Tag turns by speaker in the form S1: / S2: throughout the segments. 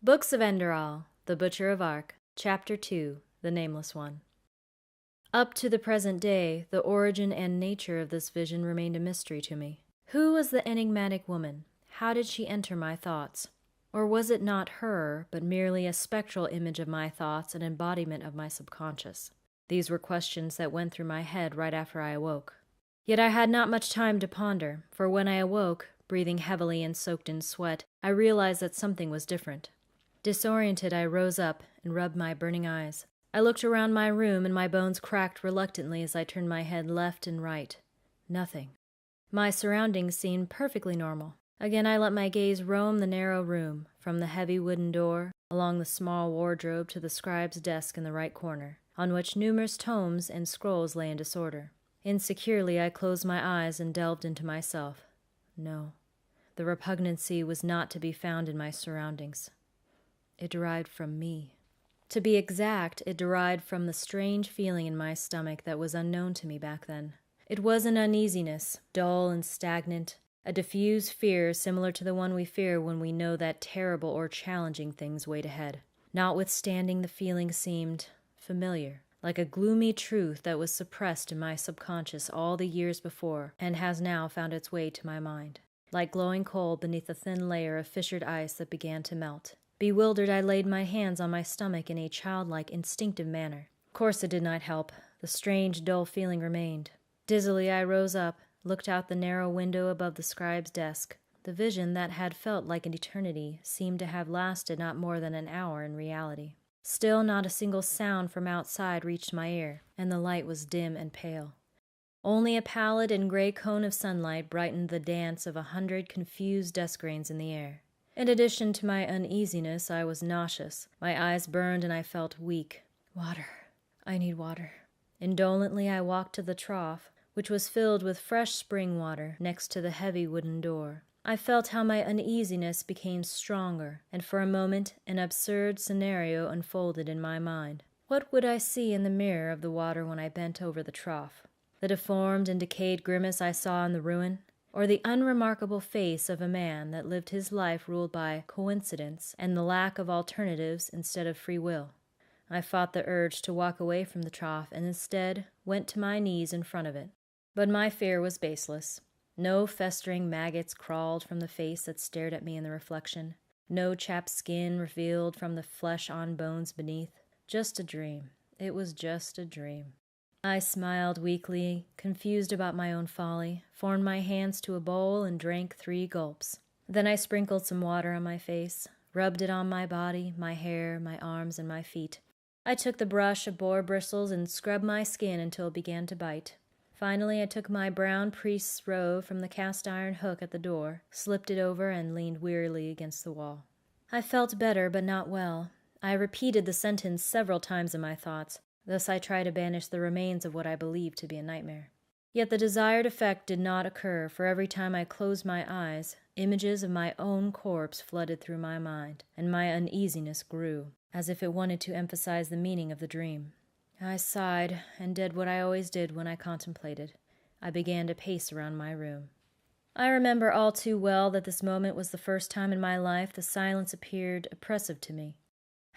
S1: Books of Enderal, The Butcher of Ark, Chapter 2, The Nameless One. Up to the present day, the origin and nature of this vision remained a mystery to me. Who was the enigmatic woman? How did she enter my thoughts? Or was it not her, but merely a spectral image of my thoughts, an embodiment of my subconscious? These were questions that went through my head right after I awoke. Yet I had not much time to ponder, for when I awoke, breathing heavily and soaked in sweat, I realized that something was different. Disoriented, I rose up and rubbed my burning eyes. I looked around my room and my bones cracked reluctantly as I turned my head left and right. Nothing. My surroundings seemed perfectly normal. Again I let my gaze roam the narrow room, from the heavy wooden door, along the small wardrobe to the scribe's desk in the right corner, on which numerous tomes and scrolls lay in disorder. Insecurely I closed my eyes and delved into myself. No, the repugnancy was not to be found in my surroundings. It derived from me. To be exact, it derived from the strange feeling in my stomach that was unknown to me back then. It was an uneasiness, dull and stagnant, a diffused fear similar to the one we fear when we know that terrible or challenging things wait ahead. Notwithstanding, the feeling seemed familiar, like a gloomy truth that was suppressed in my subconscious all the years before and has now found its way to my mind, like glowing coal beneath a thin layer of fissured ice that began to melt. Bewildered, I laid my hands on my stomach in a childlike, instinctive manner. Of course it did not help. The strange, dull feeling remained. Dizzily, I rose up, looked out the narrow window above the scribe's desk. The vision that had felt like an eternity seemed to have lasted not more than an hour in reality. Still not a single sound from outside reached my ear, and the light was dim and pale. Only a pallid and gray cone of sunlight brightened the dance of 100 confused dust grains in the air. In addition to my uneasiness, I was nauseous. My eyes burned and I felt weak. Water. I need water. Indolently, I walked to the trough, which was filled with fresh spring water, next to the heavy wooden door. I felt how my uneasiness became stronger, and for a moment an absurd scenario unfolded in my mind. What would I see in the mirror of the water when I bent over the trough? The deformed and decayed grimace I saw in the ruin? Or the unremarkable face of a man that lived his life ruled by coincidence and the lack of alternatives instead of free will? I fought the urge to walk away from the trough and instead went to my knees in front of it. But my fear was baseless. No festering maggots crawled from the face that stared at me in the reflection. No chapped skin revealed from the flesh on bones beneath. Just a dream. It was just a dream. I smiled weakly, confused about my own folly, formed my hands to a bowl and drank 3 gulps. Then I sprinkled some water on my face, rubbed it on my body, my hair, my arms, and my feet. I took the brush of boar bristles and scrubbed my skin until it began to bite. Finally, I took my brown priest's robe from the cast-iron hook at the door, slipped it over, and leaned wearily against the wall. I felt better, but not well. I repeated the sentence several times in my thoughts. Thus I tried to banish the remains of what I believed to be a nightmare. Yet the desired effect did not occur, for every time I closed my eyes, images of my own corpse flooded through my mind, and my uneasiness grew, as if it wanted to emphasize the meaning of the dream. I sighed, and did what I always did when I contemplated. I began to pace around my room. I remember all too well that this moment was the first time in my life the silence appeared oppressive to me.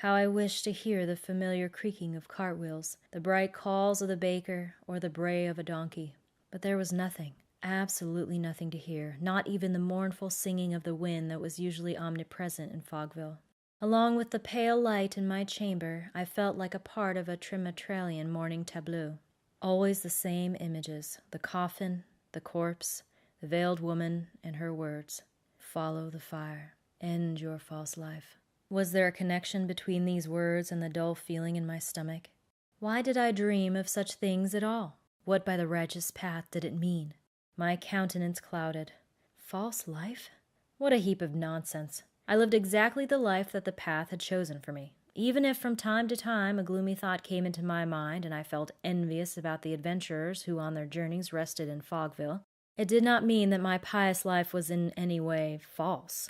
S1: How I wished to hear the familiar creaking of cartwheels, the bright calls of the baker, or the bray of a donkey. But there was nothing, absolutely nothing to hear, not even the mournful singing of the wind that was usually omnipresent in Fogville. Along with the pale light in my chamber, I felt like a part of a Trimetralian morning tableau. Always the same images, the coffin, the corpse, the veiled woman, and her words. Follow the fire. End your false life. Was there a connection between these words and the dull feeling in my stomach? Why did I dream of such things at all? What by the righteous path did it mean? My countenance clouded. False life? What a heap of nonsense. I lived exactly the life that the path had chosen for me. Even if from time to time a gloomy thought came into my mind and I felt envious about the adventurers who on their journeys rested in Fogville, it did not mean that my pious life was in any way false.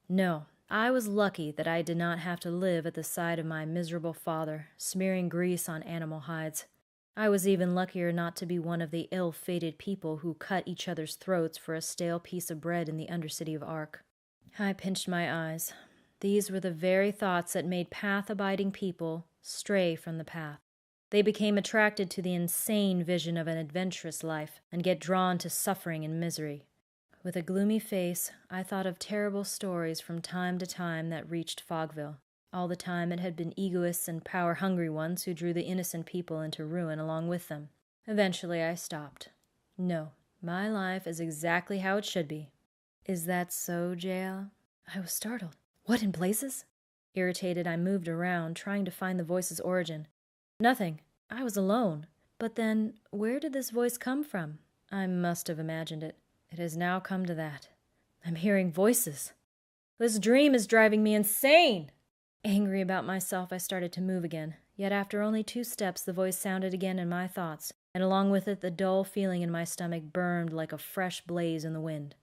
S1: No. I was lucky that I did not have to live at the side of my miserable father, smearing grease on animal hides. I was even luckier not to be one of the ill-fated people who cut each other's throats for a stale piece of bread in the undercity of Ark. I pinched my eyes. These were the very thoughts that made path-abiding people stray from the path. They became attracted to the insane vision of an adventurous life and get drawn to suffering and misery. With a gloomy face, I thought of terrible stories from time to time that reached Fogville. All the time it had been egoists and power-hungry ones who drew the innocent people into ruin along with them. Eventually I stopped. No, my life is exactly how it should be. Is that so, JL? I was startled. What in blazes? Irritated, I moved around, trying to find the voice's origin. Nothing. I was alone. But then, where did this voice come from? I must have imagined it. It has now come to that. I'm hearing voices. This dream is driving me insane! Angry about myself, I started to move again. Yet after only 2 steps, the voice sounded again in my thoughts, and along with it the dull feeling in my stomach burned like a fresh blaze in the wind.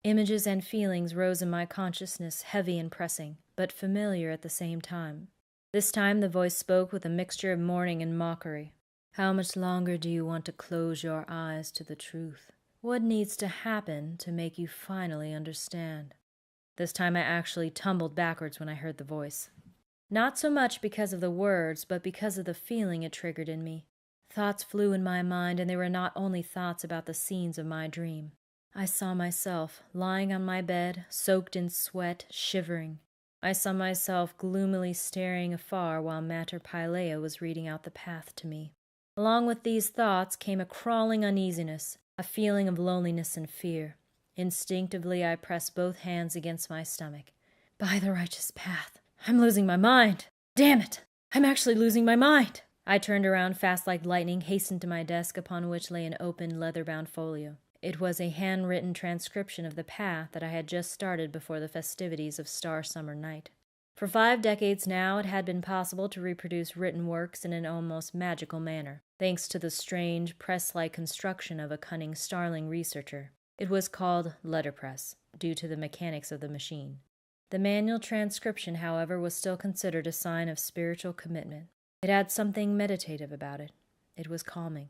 S1: Images and feelings rose in my consciousness, heavy and pressing, but familiar at the same time. This time the voice spoke with a mixture of mourning and mockery. How much longer do you want to close your eyes to the truth? What needs to happen to make you finally understand? This time I actually tumbled backwards when I heard the voice. Not so much because of the words, but because of the feeling it triggered in me. Thoughts flew in my mind, and they were not only thoughts about the scenes of my dream. I saw myself lying on my bed, soaked in sweat, shivering. I saw myself gloomily staring afar while Mater Pilea was reading out the path to me. Along with these thoughts came a crawling uneasiness, a feeling of loneliness and fear. Instinctively I pressed both hands against my stomach. By the righteous path. I'm losing my mind. Damn it! I'm actually losing my mind! I turned around fast like lightning, hastened to my desk upon which lay an open, leather-bound folio. It was a handwritten transcription of the path that I had just started before the festivities of Star Summer Night. For 5 decades now it had been possible to reproduce written works in an almost magical manner, thanks to the strange, press-like construction of a cunning starling researcher. It was called letterpress, due to the mechanics of the machine. The manual transcription, however, was still considered a sign of spiritual commitment. It had something meditative about it. It was calming.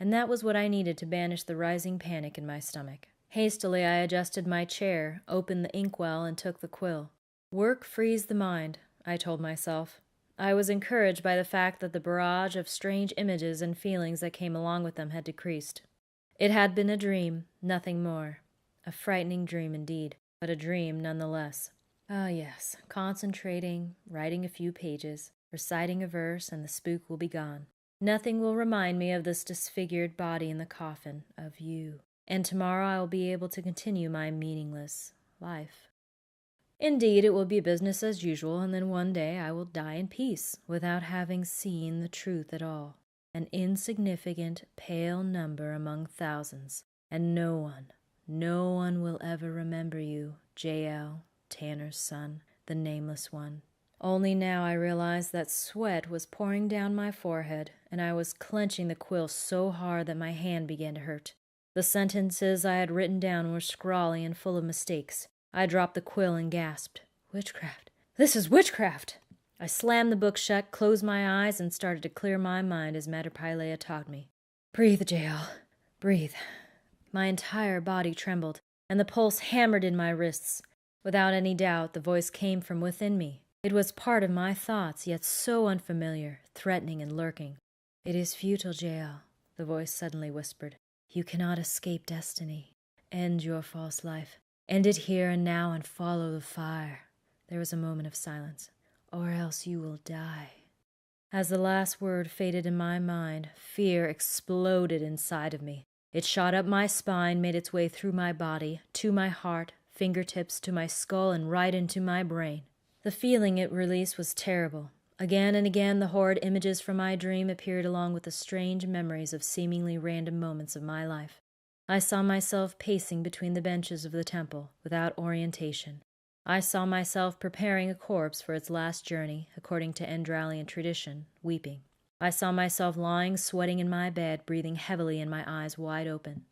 S1: And that was what I needed to banish the rising panic in my stomach. Hastily I adjusted my chair, opened the inkwell, and took the quill. Work frees the mind, I told myself. I was encouraged by the fact that the barrage of strange images and feelings that came along with them had decreased. It had been a dream, nothing more. A frightening dream indeed, but a dream nonetheless. Ah yes, concentrating, writing a few pages, reciting a verse, and the spook will be gone. Nothing will remind me of this disfigured body in the coffin, of you. And tomorrow I will be able to continue my meaningless life. Indeed, it will be business as usual, and then one day I will die in peace, without having seen the truth at all. An insignificant, pale number among thousands, and no one will ever remember you, J.L., Tanner's son, the Nameless one. Only now I realized that sweat was pouring down my forehead, and I was clenching the quill so hard that my hand began to hurt. The sentences I had written down were scrawly and full of mistakes. I dropped the quill and gasped. Witchcraft! This is witchcraft! I slammed the book shut, closed my eyes, and started to clear my mind as Mater Pilea taught me. Breathe, J.L. Breathe. My entire body trembled, and the pulse hammered in my wrists. Without any doubt, the voice came from within me. It was part of my thoughts, yet so unfamiliar, threatening and lurking. It is futile, J.L., the voice suddenly whispered. You cannot escape destiny. End your false life. End it here and now and follow the fire. There was a moment of silence. Or else you will die. As the last word faded in my mind, fear exploded inside of me. It shot up my spine, made its way through my body, to my heart, fingertips, to my skull, and right into my brain. The feeling it released was terrible. Again and again the horrid images from my dream appeared along with the strange memories of seemingly random moments of my life. I saw myself pacing between the benches of the temple, without orientation. I saw myself preparing a corpse for its last journey, according to Enderalian tradition, weeping. I saw myself lying, sweating in my bed, breathing heavily and my eyes wide open.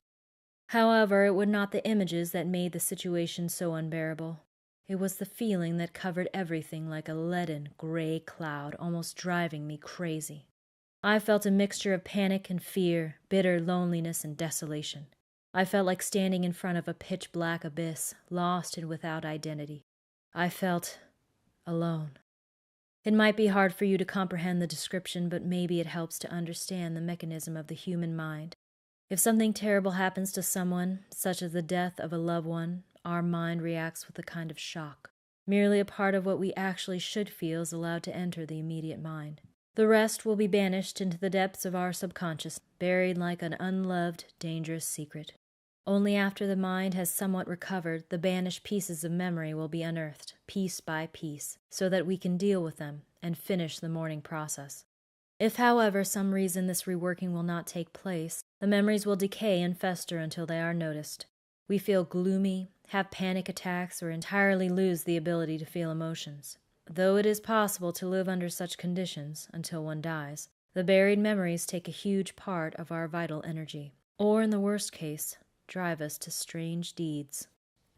S1: However, it was not the images that made the situation so unbearable. It was the feeling that covered everything like a leaden, gray cloud, almost driving me crazy. I felt a mixture of panic and fear, bitter loneliness and desolation. I felt like standing in front of a pitch-black abyss, lost and without identity. I felt alone. It might be hard for you to comprehend the description, but maybe it helps to understand the mechanism of the human mind. If something terrible happens to someone, such as the death of a loved one, our mind reacts with a kind of shock. Merely a part of what we actually should feel is allowed to enter the immediate mind. The rest will be banished into the depths of our subconscious, buried like an unloved, dangerous secret. Only after the mind has somewhat recovered, the banished pieces of memory will be unearthed, piece by piece, so that we can deal with them and finish the mourning process. If, however, some reason this reworking will not take place, the memories will decay and fester until they are noticed. We feel gloomy, have panic attacks, or entirely lose the ability to feel emotions. Though it is possible to live under such conditions until one dies, the buried memories take a huge part of our vital energy, or in the worst case, drive us to strange deeds.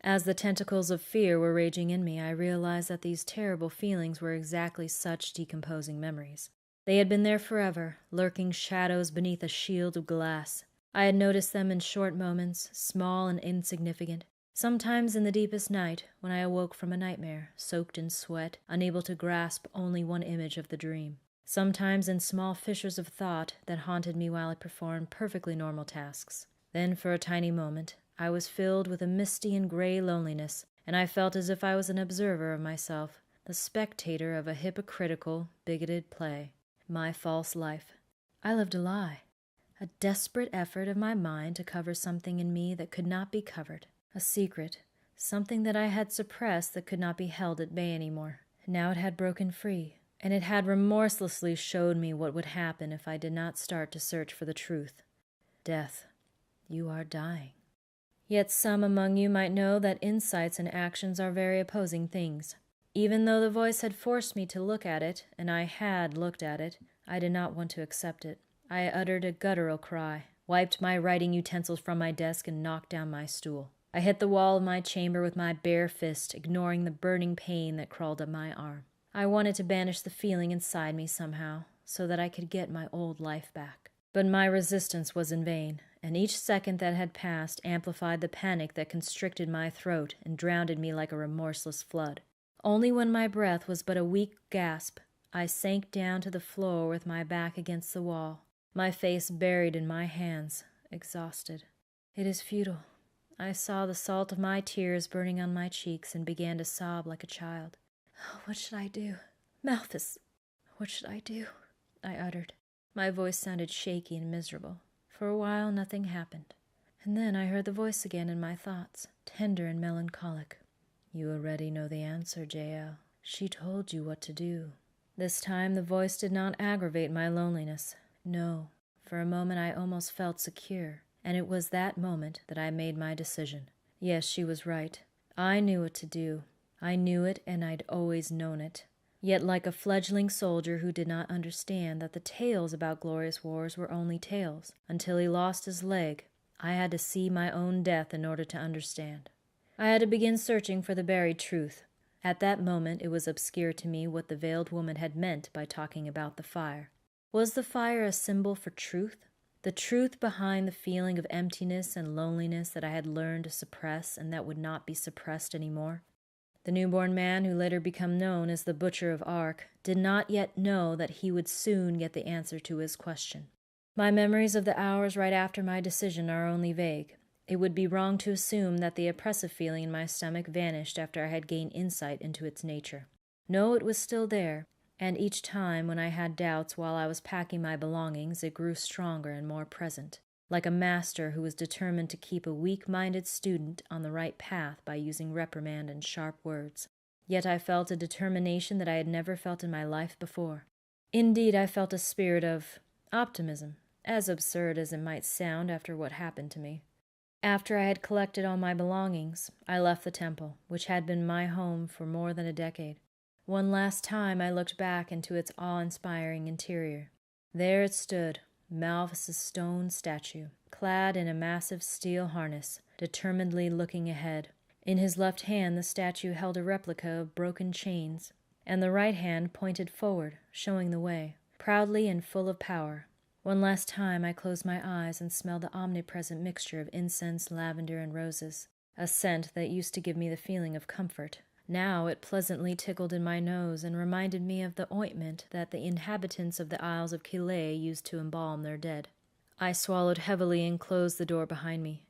S1: As the tentacles of fear were raging in me, I realized that these terrible feelings were exactly such decomposing memories. They had been there forever, lurking shadows beneath a shield of glass. I had noticed them in short moments, small and insignificant. Sometimes in the deepest night, when I awoke from a nightmare, soaked in sweat, unable to grasp only one image of the dream. Sometimes in small fissures of thought that haunted me while I performed perfectly normal tasks. Then, for a tiny moment, I was filled with a misty and gray loneliness, and I felt as if I was an observer of myself, the spectator of a hypocritical, bigoted play. My false life. I lived a lie. A desperate effort of my mind to cover something in me that could not be covered. A secret. Something that I had suppressed that could not be held at bay anymore. Now it had broken free, and it had remorselessly showed me what would happen if I did not start to search for the truth. Death. You are dying. Yet some among you might know that insights and actions are very opposing things. Even though the voice had forced me to look at it, and I had looked at it, I did not want to accept it. I uttered a guttural cry, wiped my writing utensils from my desk, and knocked down my stool. I hit the wall of my chamber with my bare fist, ignoring the burning pain that crawled up my arm. I wanted to banish the feeling inside me somehow, so that I could get my old life back. But my resistance was in vain, and each second that had passed amplified the panic that constricted my throat and drowned me like a remorseless flood. Only when my breath was but a weak gasp, I sank down to the floor with my back against the wall, my face buried in my hands, exhausted. It is futile. I saw the salt of my tears burning on my cheeks and began to sob like a child. Oh, what should I do? Malthus, what should I do? I uttered. My voice sounded shaky and miserable. For a while nothing happened. And then I heard the voice again in my thoughts, tender and melancholic. You already know the answer, Jael. She told you what to do. This time the voice did not aggravate my loneliness. No, for a moment I almost felt secure, and it was that moment that I made my decision. Yes, she was right. I knew what to do. I knew it, and I'd always known it. Yet like a fledgling soldier who did not understand that the tales about glorious wars were only tales, until he lost his leg, I had to see my own death in order to understand. I had to begin searching for the buried truth. At that moment it was obscure to me what the veiled woman had meant by talking about the fire. Was the fire a symbol for truth? The truth behind the feeling of emptiness and loneliness that I had learned to suppress and that would not be suppressed anymore? The newborn man who later became known as the Butcher of Ark did not yet know that he would soon get the answer to his question. My memories of the hours right after my decision are only vague. It would be wrong to assume that the oppressive feeling in my stomach vanished after I had gained insight into its nature. No, it was still there, and each time when I had doubts while I was packing my belongings, it grew stronger and more present, like a master who was determined to keep a weak-minded student on the right path by using reprimand and sharp words. Yet I felt a determination that I had never felt in my life before. Indeed, I felt a spirit of optimism, as absurd as it might sound after what happened to me. After I had collected all my belongings, I left the temple, which had been my home for more than a decade. One last time I looked back into its awe-inspiring interior. There it stood, Malthus's stone statue, clad in a massive steel harness, determinedly looking ahead. In his left hand the statue held a replica of broken chains, and the right hand pointed forward, showing the way, proudly and full of power. One last time I closed my eyes and smelled the omnipresent mixture of incense, lavender, and roses, a scent that used to give me the feeling of comfort. Now it pleasantly tickled in my nose and reminded me of the ointment that the inhabitants of the Isles of Calais used to embalm their dead. I swallowed heavily and closed the door behind me.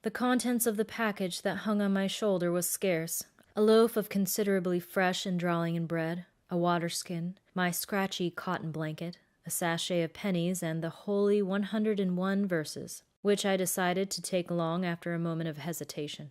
S1: The contents of the package that hung on my shoulder was scarce: a loaf of considerably fresh and drawling bread, a water-skin, my scratchy cotton blanket, a sachet of pennies, and the holy 101 verses, which I decided to take along after a moment of hesitation.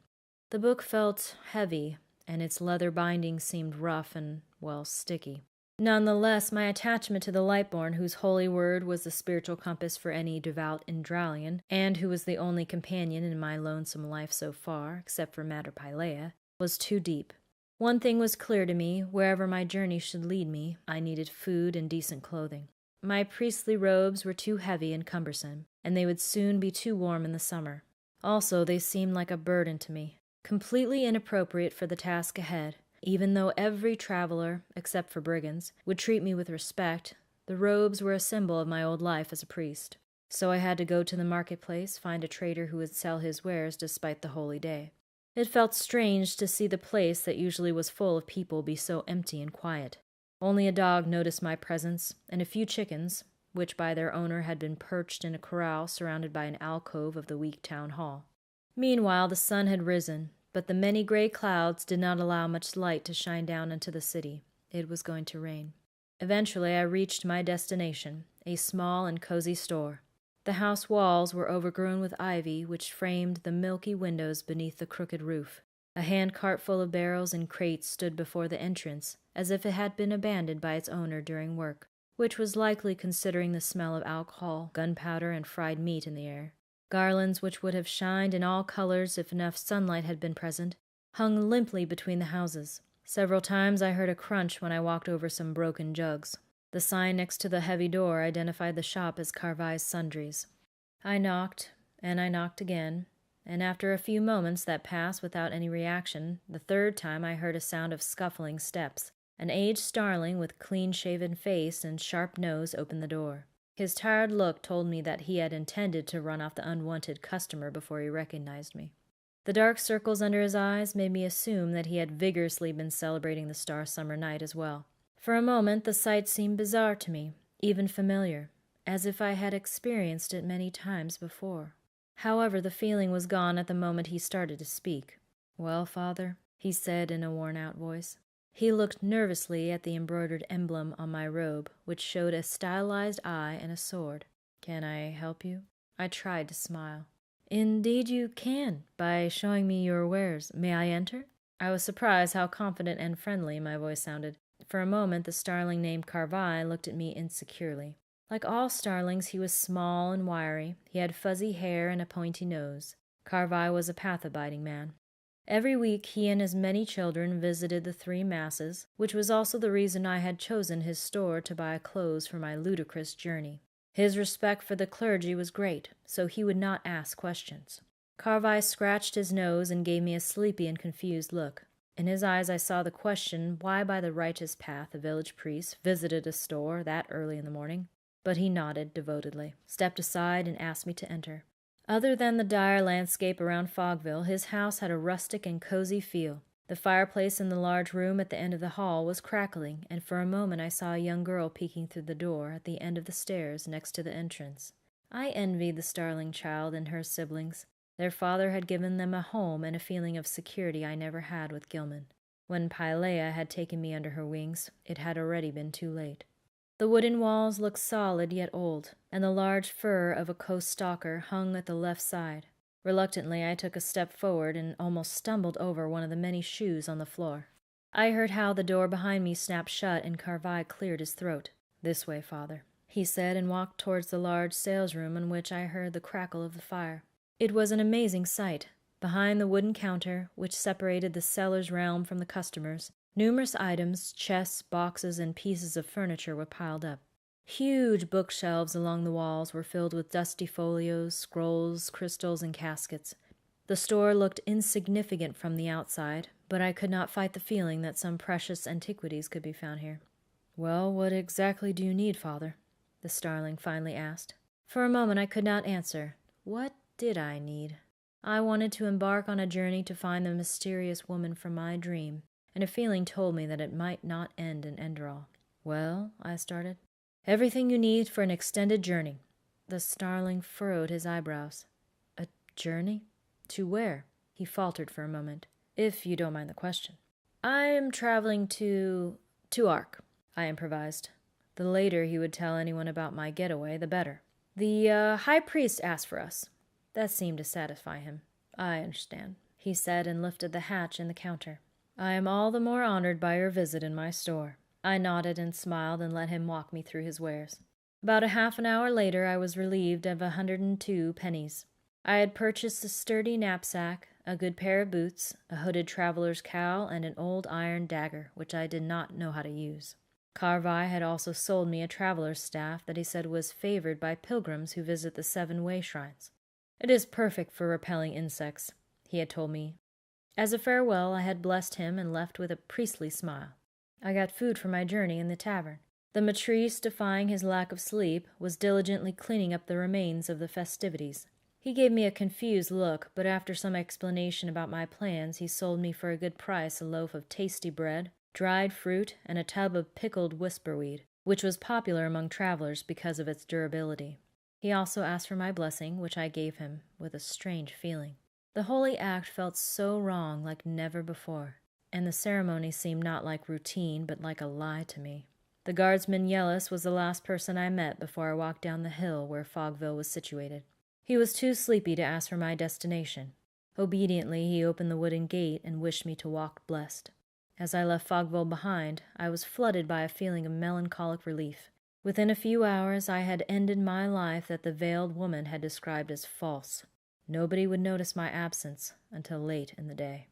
S1: The book felt heavy, and its leather binding seemed rough and, sticky. Nonetheless, my attachment to the Lightborn, whose holy word was the spiritual compass for any devout Enderalian, and who was the only companion in my lonesome life so far, except for Mater Pylaea, was too deep. One thing was clear to me: wherever my journey should lead me, I needed food and decent clothing. My priestly robes were too heavy and cumbersome, and they would soon be too warm in the summer. Also, they seemed like a burden to me, completely inappropriate for the task ahead. Even though every traveler, except for brigands, would treat me with respect, the robes were a symbol of my old life as a priest. So I had to go to the marketplace, find a trader who would sell his wares despite the holy day. It felt strange to see the place that usually was full of people be so empty and quiet. Only a dog noticed my presence, and a few chickens, which by their owner had been perched in a corral surrounded by an alcove of the weak town hall. Meanwhile, the sun had risen, but the many gray clouds did not allow much light to shine down into the city. It was going to rain. Eventually, I reached my destination, a small and cozy store. The house walls were overgrown with ivy, which framed the milky windows beneath the crooked roof. A hand-cart full of barrels and crates stood before the entrance, as if it had been abandoned by its owner during work, which was likely considering the smell of alcohol, gunpowder, and fried meat in the air. Garlands, which would have shined in all colors if enough sunlight had been present, hung limply between the houses. Several times I heard a crunch when I walked over some broken jugs. The sign next to the heavy door identified the shop as Carvai's Sundries. I knocked, and I knocked again, and after a few moments that passed without any reaction, the third time I heard a sound of scuffling steps. An aged starling with clean-shaven face and sharp nose opened the door. His tired look told me that he had intended to run off the unwanted customer before he recognized me. The dark circles under his eyes made me assume that he had vigorously been celebrating the star summer night as well. For a moment the sight seemed bizarre to me, even familiar, as if I had experienced it many times before. However, the feeling was gone at the moment he started to speak. "Well, Father," he said in a worn-out voice. He looked nervously at the embroidered emblem on my robe, which showed a stylized eye and a sword. "Can I help you?" I tried to smile. "Indeed you can, by showing me your wares. May I enter?" I was surprised how confident and friendly my voice sounded. For a moment the starling named Carvai looked at me insecurely. Like all starlings, he was small and wiry. He had fuzzy hair and a pointy nose. Carvai was a path-abiding man. Every week he and his many children visited the 3 masses, which was also the reason I had chosen his store to buy clothes for my ludicrous journey. His respect for the clergy was great, so he would not ask questions. Carvai scratched his nose and gave me a sleepy and confused look. In his eyes I saw the question why by the righteous path a village priest visited a store that early in the morning, but he nodded devotedly, stepped aside, and asked me to enter. Other than the dire landscape around Fogville, his house had a rustic and cozy feel. The fireplace in the large room at the end of the hall was crackling, and for a moment I saw a young girl peeking through the door at the end of the stairs next to the entrance. I envied the starling child and her siblings. Their father had given them a home and a feeling of security I never had with Gilman. When Pylaea had taken me under her wings, it had already been too late. The wooden walls looked solid yet old, and the large fur of a coast stalker hung at the left side. Reluctantly, I took a step forward and almost stumbled over one of the many shoes on the floor. I heard how the door behind me snapped shut and Carvai cleared his throat. "This way, Father," he said, and walked towards the large salesroom in which I heard the crackle of the fire. It was an amazing sight. Behind the wooden counter, which separated the seller's realm from the customer's, numerous items, chests, boxes, and pieces of furniture were piled up. Huge bookshelves along the walls were filled with dusty folios, scrolls, crystals, and caskets. The store looked insignificant from the outside, but I could not fight the feeling that some precious antiquities could be found here. "Well, what exactly do you need, Father?" the starling finally asked. For a moment I could not answer. What did I need? I wanted to embark on a journey to find the mysterious woman from my dream, and a feeling told me that it might not end in Enderal. "Well," I started. "Everything you need for an extended journey." The starling furrowed his eyebrows. "A journey? To where?" He faltered for a moment. "If you don't mind the question." "I am traveling to Ark," I improvised. The later he would tell anyone about my getaway, the better. "The High Priest asked for us." That seemed to satisfy him. "I understand," he said, and lifted the hatch in the counter. "I am all the more honored by your visit in my store." I nodded and smiled and let him walk me through his wares. About a half an hour later, I was relieved of 102 pennies. I had purchased a sturdy knapsack, a good pair of boots, a hooded traveler's cowl, and an old iron dagger, which I did not know how to use. Carvi had also sold me a traveler's staff that he said was favored by pilgrims who visit the 7 way shrines. "It is perfect for repelling insects," he had told me. As a farewell, I had blessed him and left with a priestly smile. I got food for my journey in the tavern. The matrice, defying his lack of sleep, was diligently cleaning up the remains of the festivities. He gave me a confused look, but after some explanation about my plans, he sold me for a good price a loaf of tasty bread, dried fruit, and a tub of pickled whisperweed, which was popular among travelers because of its durability. He also asked for my blessing, which I gave him, with a strange feeling. The holy act felt so wrong, like never before, and the ceremony seemed not like routine, but like a lie to me. The guardsman Yellis was the last person I met before I walked down the hill where Fogville was situated. He was too sleepy to ask for my destination. Obediently, he opened the wooden gate and wished me to walk blessed. As I left Fogville behind, I was flooded by a feeling of melancholic relief. Within a few hours, I had ended my life that the veiled woman had described as false. Nobody would notice my absence until late in the day.